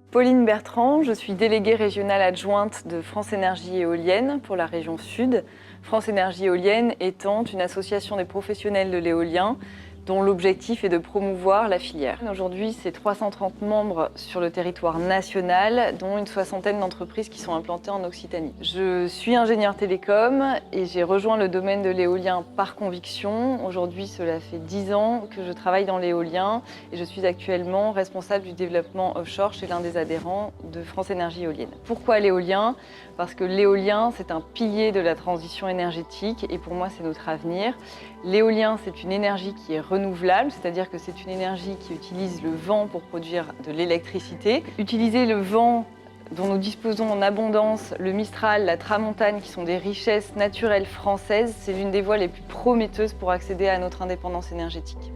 Pauline Bertrand, je suis déléguée régionale adjointe de France Énergie Éolienne pour la région Sud. France Énergie Éolienne étant une association des professionnels de l'éolien dont l'objectif est de promouvoir la filière. Aujourd'hui, c'est 330 membres sur le territoire national, dont une soixantaine d'entreprises qui sont implantées en Occitanie. Je suis ingénieure télécom et j'ai rejoint le domaine de l'éolien par conviction. Aujourd'hui, cela fait 10 ans que je travaille dans l'éolien et je suis actuellement responsable du développement offshore chez l'un des adhérents de France Énergie Éolienne. Pourquoi l'éolien? Parce que l'éolien, c'est un pilier de la transition énergétique et pour moi, c'est notre avenir. L'éolien, c'est une énergie qui est renouvelable, c'est-à-dire que c'est une énergie qui utilise le vent pour produire de l'électricité. Utiliser le vent dont nous disposons en abondance, le Mistral, la Tramontane, qui sont des richesses naturelles françaises, c'est l'une des voies les plus prometteuses pour accéder à notre indépendance énergétique.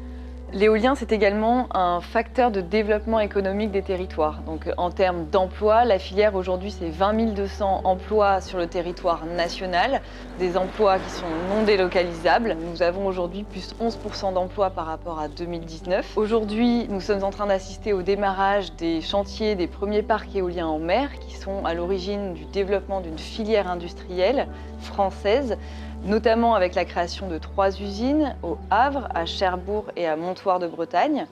L'éolien, c'est également un facteur de développement économique des territoires. Donc, en termes d'emploi, la filière aujourd'hui, c'est 20 200 emplois sur le territoire national, des emplois qui sont non délocalisables. Nous avons aujourd'hui plus 11% d'emplois par rapport à 2019. Aujourd'hui, nous sommes en train d'assister au démarrage des chantiers des premiers parcs éoliens en mer qui sont à l'origine du développement d'une filière industrielle française, notamment avec la création de 3 usines au Havre, à Cherbourg et à Montoire de Bretagne.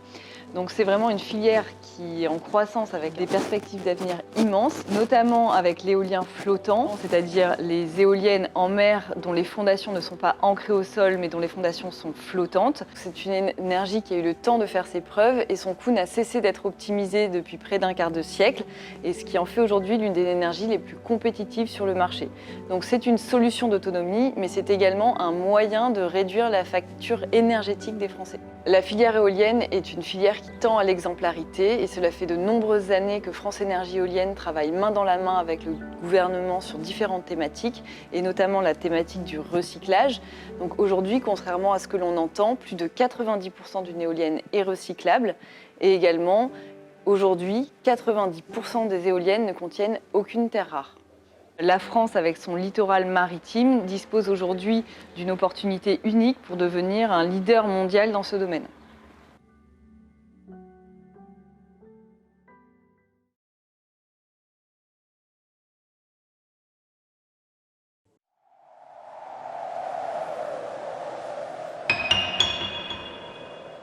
Donc c'est vraiment une filière qui est en croissance avec des perspectives d'avenir immenses, notamment avec l'éolien flottant, c'est-à-dire les éoliennes en mer dont les fondations ne sont pas ancrées au sol mais dont les fondations sont flottantes. C'est une énergie qui a eu le temps de faire ses preuves et son coût n'a cessé d'être optimisé depuis près d'un quart de siècle et ce qui en fait aujourd'hui l'une des énergies les plus compétitives sur le marché. Donc c'est une solution d'autonomie mais c'est également un moyen de réduire la facture énergétique des Français. La filière éolienne est une filière qui tend à l'exemplarité et cela fait de nombreuses années que France Énergie Éolienne travaille main dans la main avec le gouvernement sur différentes thématiques et notamment la thématique du recyclage. Donc aujourd'hui, contrairement à ce que l'on entend, plus de 90% d'une éolienne est recyclable et également aujourd'hui, 90% des éoliennes ne contiennent aucune terre rare. La France, avec son littoral maritime, dispose aujourd'hui d'une opportunité unique pour devenir un leader mondial dans ce domaine.